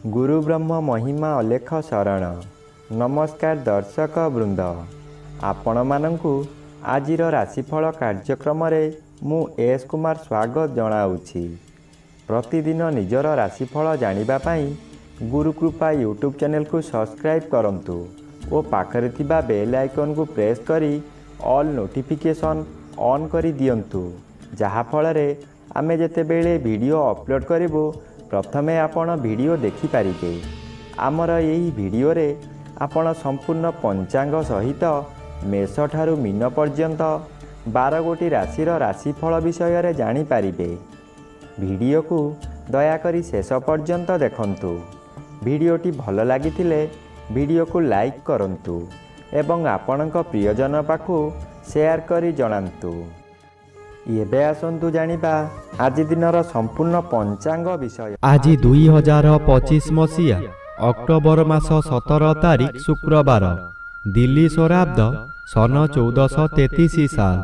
गुरु ब्रह्म महिमा अलेख शरण। नमस्कार दर्शक वृंद, आपण मानंकु आजिर राशिफल कार्यक्रम रे मु एस कुमार स्वागत जनाऊछि। प्रतिदिन निजर राशिफल जानिबा पई गुरुकृपा यूट्यूब चैनल को सब्सक्राइब करंतु और पाखरे थिबा बेल आइकन को प्रेस करी ऑल नोटिफिकेशन ऑन करी दियंतु, जहा फल रे आमे जेते बेले वीडियो अपलोड करिवो प्रथमे आपण वीडियो देखि पारिबे। आमर यही वीडियो रे आपण संपूर्ण पंचांग सहित मेष ठारू मीन पर्यंत 12 गोटी राशिर राशिफल विषय रे जानि पारिबे। वीडियो को दयाकरी शेष पर्यंत देखंतु। वीडियोटी भल लागिथिले वीडियो को लाइक करंतु एवं आपणक प्रियजन पाखु शेयर करी जणांतु। एबे आसंतु जानिबा आज दिनर संपूर्ण पंचांग विषय। आज 2025 मसीहा अक्टोबर मास 17 तारिख शुक्रवार, दिल्ली स्वराब्द सन 1433 साल,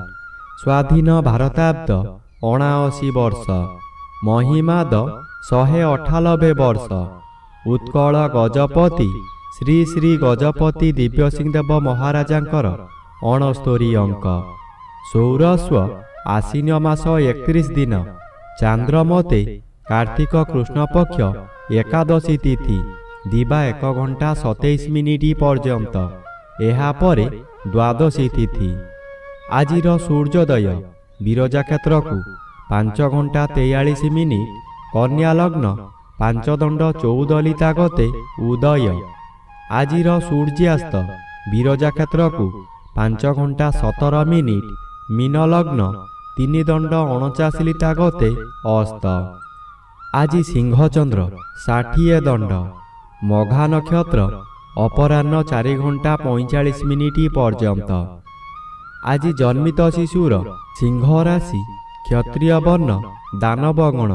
स्वाधीन भारताब्द 79 वर्ष, महिमाद 198 वर्ष, उत्कल गजपति श्री श्री गजपति दिव्यसिंहदेव महाराजांकर 69 अंक, सौरस्व आश्विन मास 31 दिन, चांद्रमते कार्तिक कृष्ण पक्ष एकादशी तिथि, दिबा 1 घंटा 27 मिनिट पर्यंत, एहा परे द्वादशी तिथि। आजिर सूर्योदय विरजा क्षेत्र को 5 घंटा 43 मिनिट, कन्या लग्न 5 दंड 14 लिता गते उदय। आजिर सूर्यास्त विरजा क्षेत्र को 5 घंटा 17 मिनिट, मीन लग्न 3 दंड 49 लिता गते अस्त। आज सिंहचंद्र 60 दंड, मघा नक्षत्र अपराह्न 4 घंटा 45 मिनिट पर्यंत। आज जन्मित शिशुर सिंह राशि, क्षत्रिय वर्ण, दानवगण,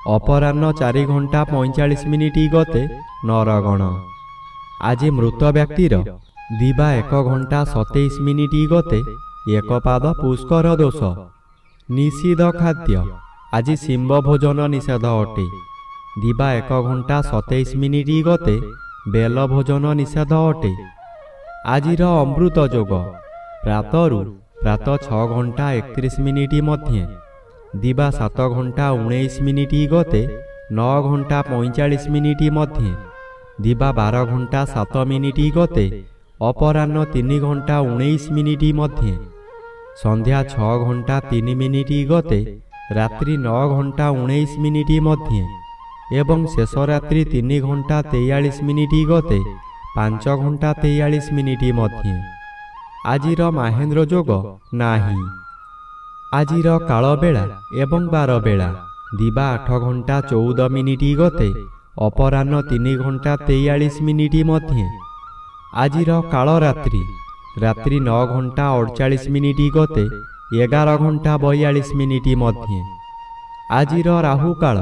अपराह्न 4 घंटा 45 मिनिट गते नरगण। आज मृत व्यक्तिर दिबा 1 घंटा 27 मिनिट गते एकपाद पुष्कर दोष। निषिद्ध खाद्य आज शिंब भोजन निषेध अटे, दिबा 1 घंटा 27 मिनिट गते बेल भोजन निषेध अटे। आजिर अमृत जोग प्रातरु प्रातः 6 घंटा 31 मिनिट मध्य, दिबा 7 घंटा 19 मिनिट गते 9 घंटा 45 मिनिट मध्य, दिबा 12 घंटा 7 मिनिट गते अपराह्न 3 घंटा 19 मिनिट मध्य, संध्या 6 घंटा 3 मिनिट गते रात्रि 9 घंटा 19 मिनिट मध्य एवं शेष रात्रि 3 घंटा 43 मिनिट गते 5 घंटा 43 मिनिट मध्य। आजिर महेंद्र जोग नाही। आजिर काल बेला एवं 12 बेला, दिबा 8 घंटा 14 मिनिट गते अपराह्न 3 घंटा 43 मिनिट मध्य। आजिर काल रात्रि रात्रि 9 घंटा 48 मिनिट गते 11 घंटा 42 मिनिट मध्य। आजिर राहु काल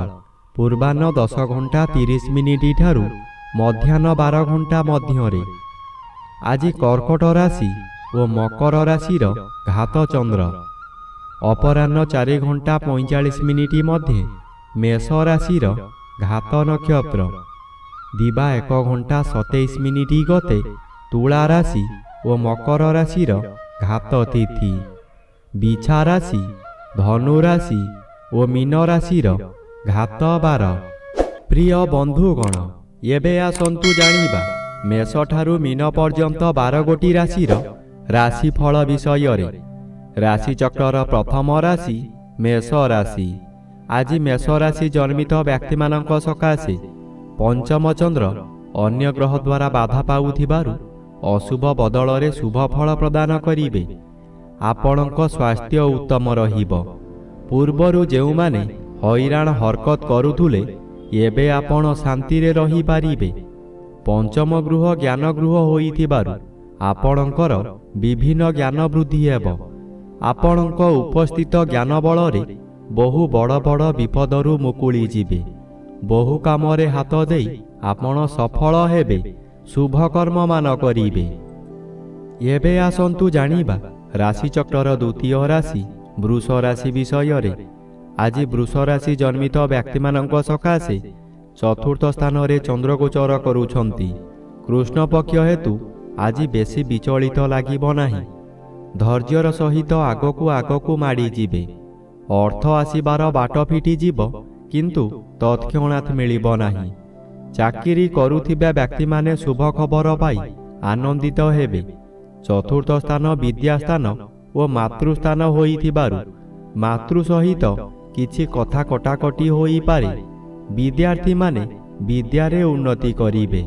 पूर्वाह्न 10 घंटा 30 मिनिट ठारू मध्याह्न 12 घंटा मध्य। आज कर्कट राशि और मकर राशिर घात चंद्र, अपराह्न 4 घंटा 45 मिनिट मध्य मेष राशिर घात नक्षत्र, दिबा 1 घंटा 27 मिनिट गते तुला राशि और मकर राशिर घात तिथि। बिछा राशि, धनु राशि और मीन राशिर घात 12। प्रिय बंधुगण, एबे आसंतु जानिबा मेष ठारू मीन पर्यंत 12 गोटी राशिर राशिफल विषय रे। राशि चक्रर प्रथम राशि मेष राशि। आज मेष राशि जन्मित व्यक्ति मानक सकाशे पंचम चंद्र अन्य ग्रह द्वारा बाधा पाउथिबारु अशुभ बदल रे शुभ फल प्रदान करिवे। आपणक स्वास्थ्य उत्तम रहिब। पूर्वरु जेउ माने हैरान हरकत करुथुले एबे आपण शांति रे रही पारिबे। पंचम गृह ज्ञान गृह होइथिबारु आपणकर विभिन्न ज्ञान वृद्धि हेब। आपणक उपस्थित ज्ञान बल रे बहु बड़ बड़ विपदरु मुकुली जिबे। बहु काम रे हाथ देई आपण सफल हेबे। शुभ कर्म मान करिबे। ଏବେ ଆସନ୍ତୁ ଜାଣିବା ରାଶିଚକ୍ରର ଦ୍ୱିତୀୟ ରାଶି ବୃଷ ରାଶି ବିଷୟରେ। ଆଜି ବୃଷ ରାଶି ଜନ୍ମିତ ବ୍ୟକ୍ତିମାନଙ୍କ ସକାଶେ ଚତୁର୍ଥ ସ୍ଥାନରେ ଚନ୍ଦ୍ରଗୋଚର କରୁଛନ୍ତି। କୃଷ୍ଣ ପକ୍ଷ ହେତୁ ଆଜି ବେଶୀ ବିଚଳିତ ଲାଗିବ ନାହିଁ। ଧୈର୍ଯ୍ୟର ସହିତ ଆଗକୁ ଆଗକୁ ମାଡ଼ିଯିବେ। ଅର୍ଥ ଆସିବାର ବାଟ ଫିଟିଯିବ, କିନ୍ତୁ ତତ୍କ୍ଷଣାତ୍ ମିଳିବ ନାହିଁ। ଚାକିରି କରୁଥିବା ବ୍ୟକ୍ତିମାନେ ଶୁଭ ଖବର ପାଇ ଆନନ୍ଦିତ ହେବେ। ଚତୁର୍ଥ ସ୍ଥାନ ବିଦ୍ୟାସ୍ଥାନ ଓ ମାତୃସ୍ଥାନ ହୋଇଥିବାରୁ ମାତୃ ସହିତ କିଛି କଥା କଟାକଟି ହୋଇପାରେ। ବିଦ୍ୟାର୍ଥୀମାନେ ବିଦ୍ୟାରେ ଉନ୍ନତି କରିବେ।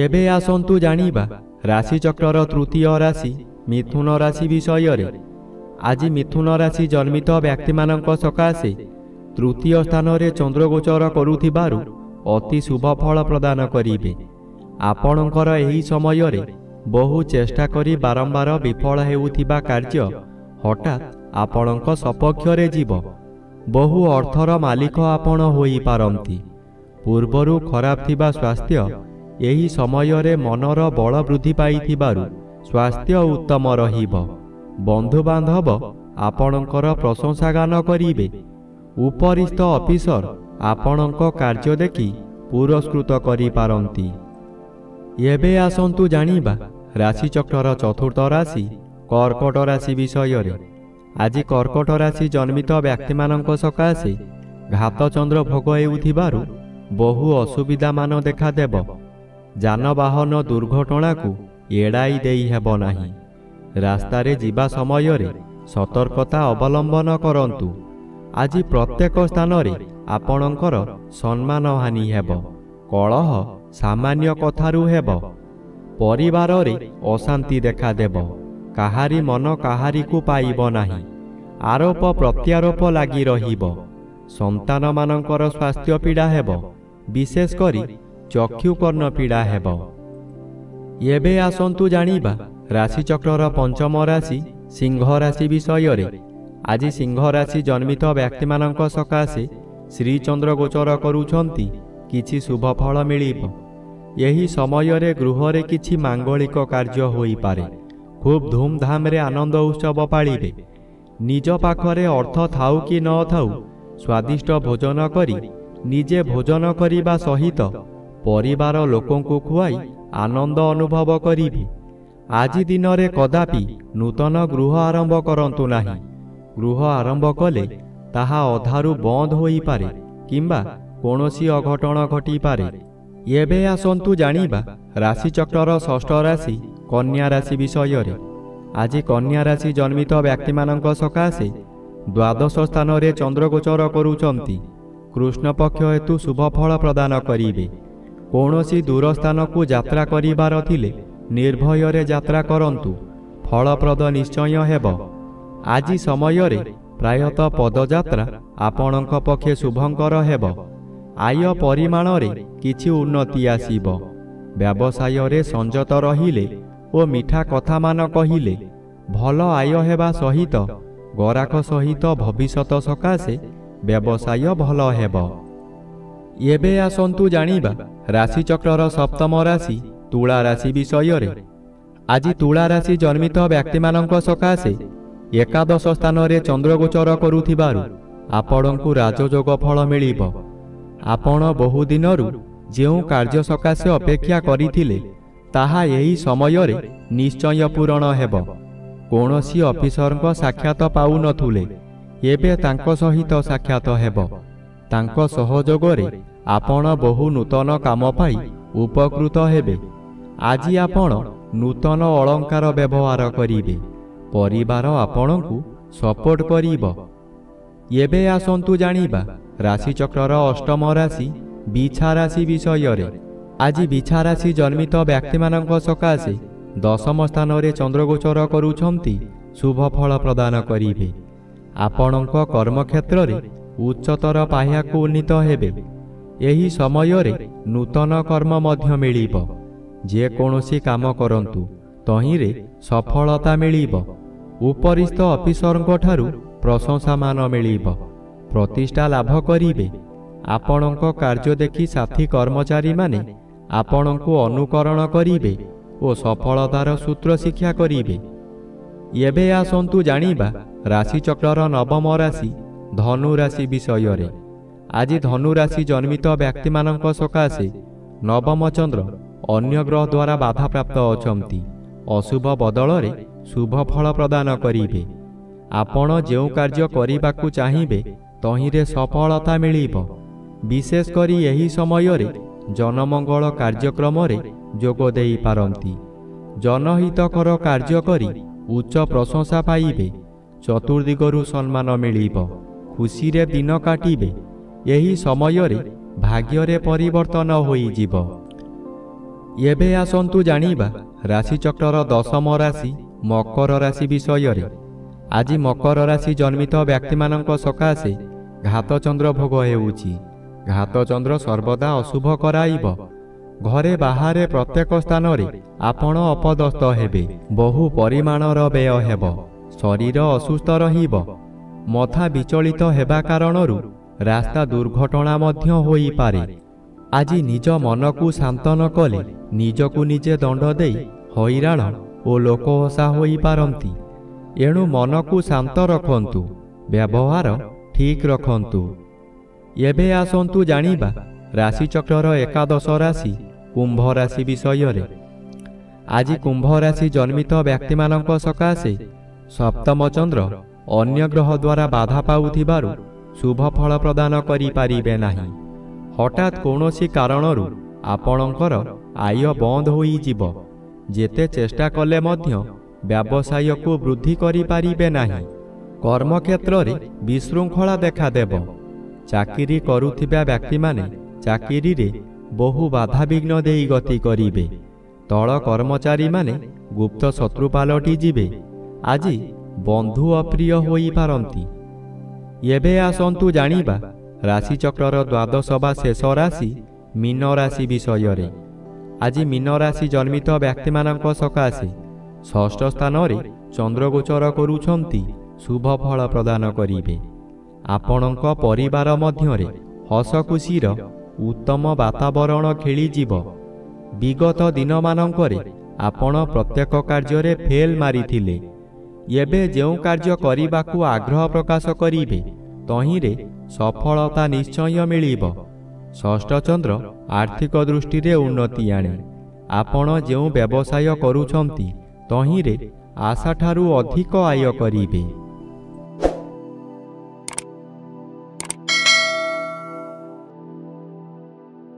ଏବେ ଆସନ୍ତୁ ଜାଣିବା ରାଶିଚକ୍ରର ତୃତୀୟ ରାଶି ମିଥୁନ ରାଶି ବିଷୟରେ। ଆଜି ମିଥୁନ ରାଶି ଜନ୍ମିତ ବ୍ୟକ୍ତିମାନଙ୍କ ସକାଶେ ତୃତୀୟ ସ୍ଥାନରେ ଚନ୍ଦ୍ରଗୋଚର କରୁଥିବାରୁ ଅତି ଶୁଭ ଫଳ ପ୍ରଦାନ କରିବେ। ଆପଣଙ୍କର ଏହି ସମୟରେ ବହୁ ଚେଷ୍ଟା କରି ବାରମ୍ବାର ବିଫଳ ହେଉଥିବା କାର୍ଯ୍ୟ ହଠାତ୍ ଆପଣଙ୍କ ସପକ୍ଷରେ ଯିବ। ବହୁ ଅର୍ଥର ମାଲିକ ଆପଣ ହୋଇପାରନ୍ତି। ପୂର୍ବରୁ ଖରାପ ଥିବା ସ୍ୱାସ୍ଥ୍ୟ ଏହି ସମୟରେ ମନର ବଳ ବୃଦ୍ଧି ପାଇଥିବାରୁ ସ୍ୱାସ୍ଥ୍ୟ ଉତ୍ତମ ରହିବ। ବନ୍ଧୁବାନ୍ଧବ ଆପଣଙ୍କର ପ୍ରଶଂସାଗାନ କରିବେ। ଉପରିସ୍ଥ ଅଫିସର ଆପଣଙ୍କ କାର୍ଯ୍ୟ ଦେଖି ପୁରସ୍କୃତ କରିପାରନ୍ତି। ଏବେ ଆସନ୍ତୁ ଜାଣିବା ରାଶିଚକ୍ରର ଚତୁର୍ଥ ରାଶି କର୍କଟ ରାଶି ବିଷୟରେ। ଆଜି କର୍କଟ ରାଶି ଜନ୍ମିତ ବ୍ୟକ୍ତିମାନଙ୍କ ସକାଶେ ଘାତଚନ୍ଦ୍ର ଭୋଗ ହେଉଥିବାରୁ ବହୁ ଅସୁବିଧାମାନ ଦେଖାଦେବ। ଯାନବାହନ ଦୁର୍ଘଟଣାକୁ ଏଡ଼ାଇ ଦେଇ ହେବ ନାହିଁ। ରାସ୍ତାରେ ଯିବା ସମୟରେ ସତର୍କତା ଅବଲମ୍ବନ କରନ୍ତୁ। ଆଜି ପ୍ରତ୍ୟେକ ସ୍ଥାନରେ ଆପଣଙ୍କର ସମ୍ମାନ ହାନି ହେବ। କଳହ ସାମାନ୍ୟ କଥାରୁ ହେବ। ପରିବାରରେ ଅଶାନ୍ତି ଦେଖାଦେବ। କାହାରି ମନ କାହାରିକୁ ପାଇବ ନାହିଁ। ଆରୋପ ପ୍ରତ୍ୟାରୋପ ଲାଗି ରହିବ। ସନ୍ତାନମାନଙ୍କର ସ୍ୱାସ୍ଥ୍ୟ ପୀଡ଼ା ହେବ। ବିଶେଷ କରି ଚକ୍ଷୁକର୍ଣ୍ଣ ପୀଡ଼ା ହେବ। ଏବେ ଆସନ୍ତୁ ଜାଣିବା ରାଶିଚକ୍ରର ପଞ୍ଚମ ରାଶି ସିଂହ ରାଶି ବିଷୟରେ। ଆଜି ସିଂହ ରାଶି ଜନ୍ମିତ ବ୍ୟକ୍ତିମାନଙ୍କ ସକାଶେ ଶ୍ରୀଚନ୍ଦ୍ର ଗୋଚର କରୁଛନ୍ତି। କିଛି ଶୁଭ ଫଳ ମିଳିବ। ଏହି ସମୟରେ ଗୃହରେ କିଛି ମାଙ୍ଗଳିକ କାର୍ଯ୍ୟ ହୋଇପାରେ। ଖୁବ୍ ଧୁମଧାମରେ ଆନନ୍ଦ ଉତ୍ସବ ପାଳିବେ। ନିଜ ପାଖରେ ଅର୍ଥ ଥାଉ କି ନ ଥାଉ ସ୍ୱାଦିଷ୍ଟ ଭୋଜନ କରି ନିଜେ ଭୋଜନ କରିବା ସହିତ ପରିବାର ଲୋକଙ୍କୁ ଖୁଆଇ ଆନନ୍ଦ ଅନୁଭବ କରିବେ। ଆଜି ଦିନରେ କଦାପି ନୂତନ ଗୃହ ଆରମ୍ଭ କରନ୍ତୁ ନାହିଁ। ଗୃହ ଆରମ୍ଭ କଲେ ତାହା ଅଧାରୁ ବନ୍ଦ ହୋଇପାରେ କିମ୍ବା କୌଣସି ଅଘଟଣ ଘଟିପାରେ। ଏବେ ଆସନ୍ତୁ ଜାଣିବା ରାଶିଚକ୍ରର ଷଷ୍ଠ ରାଶି କନ୍ୟା ରାଶି ବିଷୟରେ। ଆଜି କନ୍ୟା ରାଶି ଜନ୍ମିତ ବ୍ୟକ୍ତିମାନଙ୍କ ସକାଶେ ଦ୍ୱାଦଶ ସ୍ଥାନରେ ଚନ୍ଦ୍ରଗୋଚର କରୁଛନ୍ତି। କୃଷ୍ଣ ପକ୍ଷ ହେତୁ ଶୁଭ ଫଳ ପ୍ରଦାନ କରିବେ। କୌଣସି ଦୂର ସ୍ଥାନକୁ ଯାତ୍ରା କରିବାର ଥିଲେ ନିର୍ଭୟରେ ଯାତ୍ରା କରନ୍ତୁ। ଫଳପ୍ରଦ ନିଶ୍ଚୟ ହେବ। ଆଜି ସମୟରେ ପ୍ରାୟତଃ ପଦଯାତ୍ରା ଆପଣଙ୍କ ପକ୍ଷେ ଶୁଭଙ୍କର ହେବ। ଆୟ ପରିମାଣରେ କିଛି ଉନ୍ନତି ଆସିବ। ବ୍ୟବସାୟରେ ସଂଯତ ରହିଲେ ଓ ମିଠା କଥାମାନ କହିଲେ ଭଲ ଆୟ ହେବା ସହିତ ଗରାଖ ସହିତ ଭବିଷ୍ୟତ ସକାଶେ ବ୍ୟବସାୟ ଭଲ ହେବ। ଏବେ ଆସନ୍ତୁ ଜାଣିବା ରାଶିଚକ୍ରର ସପ୍ତମ ରାଶି ତୁଳା ରାଶି ବିଷୟରେ। ଆଜି ତୁଳା ରାଶି ଜନ୍ମିତ ବ୍ୟକ୍ତିମାନଙ୍କ ସକାଶେ ଏକାଦଶ ସ୍ଥାନରେ ଚନ୍ଦ୍ରଗୋଚର କରୁଥିବାରୁ ଆପଣଙ୍କୁ ରାଜଯୋଗ ଫଳ ମିଳିବ। ଆପଣ ବହୁ ଦିନରୁ ଯେଉଁ କାର୍ଯ୍ୟ ସକାଶେ ଅପେକ୍ଷା କରିଥିଲେ ତାହା ଏହି ସମୟରେ ନିଶ୍ଚୟ ପୂରଣ ହେବ। କୌଣସି ଅଫିସରଙ୍କ ସାକ୍ଷାତ ପାଉନଥିଲେ, ଏବେ ତାଙ୍କ ସହିତ ସାକ୍ଷାତ ହେବ। ତାଙ୍କ ସହଯୋଗରେ ଆପଣ ବହୁ ନୂତନ କାମ ପାଇ ଉପକୃତ ହେବେ। ଆଜି ଆପଣ ନୂତନ ଅଳଙ୍କାର ବ୍ୟବହାର କରିବେ। ପରିବାର ଆପଣଙ୍କୁ ସପୋର୍ଟ କରିବ। ଏବେ ଆସନ୍ତୁ ଜାଣିବା ରାଶିଚକ୍ରର ଅଷ୍ଟମ ରାଶି ବିଛା ରାଶି ବିଷୟରେ। ଆଜି ବିଛା ରାଶି ଜନ୍ମିତ ବ୍ୟକ୍ତିମାନଙ୍କ ସକାଶେ ଦଶମ ସ୍ଥାନରେ ଚନ୍ଦ୍ରଗୋଚର କରୁଛନ୍ତି। ଶୁଭ ଫଳ ପ୍ରଦାନ କରିବେ। ଆପଣଙ୍କ କର୍ମକ୍ଷେତ୍ରରେ ଉଚ୍ଚତର ପାହ୍ୟାକୁ ଉନ୍ନୀତ ହେବେ। ଏହି ସମୟରେ ନୂତନ କର୍ମ ମଧ୍ୟ ମିଳିବ। ଯେକୌଣସି କାମ କରନ୍ତୁ ତହିଁରେ ସଫଳତା ମିଳିବ। ଉପରିସ୍ଥ ଅଫିସରଙ୍କ ଠାରୁ ପ୍ରଶଂସାମାନ ମିଳିବ। ପ୍ରତିଷ୍ଠା ଲାଭ କରିବେ। ଆପଣଙ୍କ କାର୍ଯ୍ୟ ଦେଖି ସାଥୀ କର୍ମଚାରୀମାନେ ଆପଣଙ୍କୁ ଅନୁକରଣ କରିବେ ଓ ଓ ସଫଳତାର ସୂତ୍ର ଶିକ୍ଷା କରିବେ। ଏବେ ଆସନ୍ତୁ ଜାଣିବା ରାଶିଚକ୍ରର ନବମ ରାଶି ଧନୁ ରାଶି ବିଷୟରେ। ଆଜି ଧନୁ ରାଶି ଜନ୍ମିତ ବ୍ୟକ୍ତିମାନଙ୍କ ସକାଶେ ନବମ ଚନ୍ଦ୍ର ଅନ୍ୟ ଗ୍ରହ ଦ୍ୱାରା ବାଧାପ୍ରାପ୍ତ ଅଛନ୍ତି। ଅଶୁଭ ବଦଳରେ ଶୁଭ ଫଳ ପ୍ରଦାନ କରିବେ। ଆପଣ ଯେଉଁ କାର୍ଯ୍ୟ କରିବାକୁ ଚାହିଁବେ ତହିଁରେ ସଫଳତା ମିଳିବ। ବିଶେଷ କରି ଏହି ସମୟରେ ଜନମଙ୍ଗଳ କାର୍ଯ୍ୟକ୍ରମରେ ଯୋଗ ଦେଇପାରନ୍ତି। ଜନହିତକର କାର୍ଯ୍ୟ କରି ଉଚ୍ଚ ପ୍ରଶଂସା ପାଇବେ। ଚତୁର୍ଦିଗରୁ ସମ୍ମାନ ମିଳିବ। ଖୁସିରେ ଦିନ କାଟିବେ। ଏହି ସମୟରେ ଭାଗ୍ୟରେ ପରିବର୍ତ୍ତନ ହୋଇଯିବ। ଏବେ ଆସନ୍ତୁ ଜାଣିବା ରାଶିଚକ୍ରର ଦଶମ ରାଶି ମକର ରାଶି ବିଷୟରେ। ଆଜି ମକର ରାଶି ଜନ୍ମିତ ବ୍ୟକ୍ତିମାନଙ୍କ ସକାଶେ ଘାତଚନ୍ଦ୍ର ଭୋଗ ହେଉଛି। ଘାତଚନ୍ଦ୍ର ସର୍ବଦା ଅଶୁଭ କରାଇବ। ଘରେ ବାହାରେ ପ୍ରତ୍ୟେକ ସ୍ଥାନରେ ଆପଣ ଅପଦସ୍ତ ହେବେ। ବହୁ ପରିମାଣର ବ୍ୟୟ ହେବ। ଶରୀର ଅସୁସ୍ଥ ରହିବ। ମଥା ବିଚଳିତ ହେବା କାରଣରୁ ରାସ୍ତା ଦୁର୍ଘଟଣା ମଧ୍ୟ ହୋଇପାରେ। ଆଜି ନିଜ ମନକୁ ଶାନ୍ତ ନ କଲେ ନିଜକୁ ନିଜେ ଦଣ୍ଡ ଦେଇ ହଇରାଣ ଓ ଲୋକହସା ହୋଇପାରନ୍ତି। ଏଣୁ ମନକୁ ଶାନ୍ତ ରଖନ୍ତୁ। ବ୍ୟବହାର ଠିକ୍ ରଖନ୍ତୁ। ଏବେ ଆସନ୍ତୁ ଜାଣିବା ରାଶିଚକ୍ରର ଏକାଦଶ ରାଶି କୁମ୍ଭ ରାଶି ବିଷୟରେ। ଆଜି କୁମ୍ଭ ରାଶି ଜନ୍ମିତ ବ୍ୟକ୍ତିମାନଙ୍କ ସକାଶେ ସପ୍ତମ ଚନ୍ଦ୍ର ଅନ୍ୟ ଗ୍ରହ ଦ୍ୱାରା ବାଧା ପାଉଥିବାରୁ ଶୁଭ ଫଳ ପ୍ରଦାନ କରିପାରିବେ ନାହିଁ। ହଠାତ୍ କୌଣସି କାରଣରୁ ଆପଣଙ୍କର ଆୟ ବନ୍ଦ ହୋଇଯିବ। ଯେତେ ଚେଷ୍ଟା କଲେ ମଧ୍ୟ ବ୍ୟବସାୟକୁ ବୃଦ୍ଧି କରିପାରିବେ ନାହିଁ। କର୍ମକ୍ଷେତ୍ରରେ ବିଶୃଙ୍ଖଳା ଦେଖାଦେବ। ଚାକିରି କରୁଥିବା ବ୍ୟକ୍ତିମାନେ ଚାକିରିରେ ବହୁ ବାଧାବିଘ୍ନ ଦେଇ ଗତି କରିବେ। ତଳ କର୍ମଚାରୀମାନେ ଗୁପ୍ତ ଶତ୍ରୁ ପାଲଟି ଯିବେ। ଆଜି ବନ୍ଧୁ ଅପ୍ରିୟ ହୋଇପାରନ୍ତି। ଏବେ ଆସନ୍ତୁ ଜାଣିବା ରାଶିଚକ୍ରର ଦ୍ୱାଦଶ ବା ଶେଷ ରାଶି ମୀନ ରାଶି ବିଷୟରେ। ଆଜି ମୀନ ରାଶି ଜନ୍ମିତ ବ୍ୟକ୍ତିମାନଙ୍କ ସକାଶେ ଷଷ୍ଠ ସ୍ଥାନରେ ଚନ୍ଦ୍ରଗୋଚର କରୁଛନ୍ତି। ଶୁଭ ଫଳ ପ୍ରଦାନ କରିବେ। ଆପଣଙ୍କ ପରିବାର ମଧ୍ୟରେ ହସଖୁସିର ଉତ୍ତମ ବାତାବରଣ ଖେଳିଯିବ। ବିଗତ ଦିନମାନଙ୍କରେ ଆପଣ ପ୍ରତ୍ୟେକ କାର୍ଯ୍ୟରେ ଫେଲ୍ ମାରିଥିଲେ। ଏବେ ଯେଉଁ କାର୍ଯ୍ୟ କରିବାକୁ ଆଗ୍ରହ ପ୍ରକାଶ କରିବେ ତହିଁରେ ସଫଳତା ନିଶ୍ଚୟ ମିଳିବ। ଷଷ୍ଠ ଚନ୍ଦ୍ର ଆର୍ଥିକ ଦୃଷ୍ଟିରେ ଉନ୍ନତି ଆଣେ। ଆପଣ ଯେଉଁ ବ୍ୟବସାୟ କରୁଛନ୍ତି ତହିଁରେ ଆଶାଠାରୁ ଅଧିକ ଆୟ କରିବେ।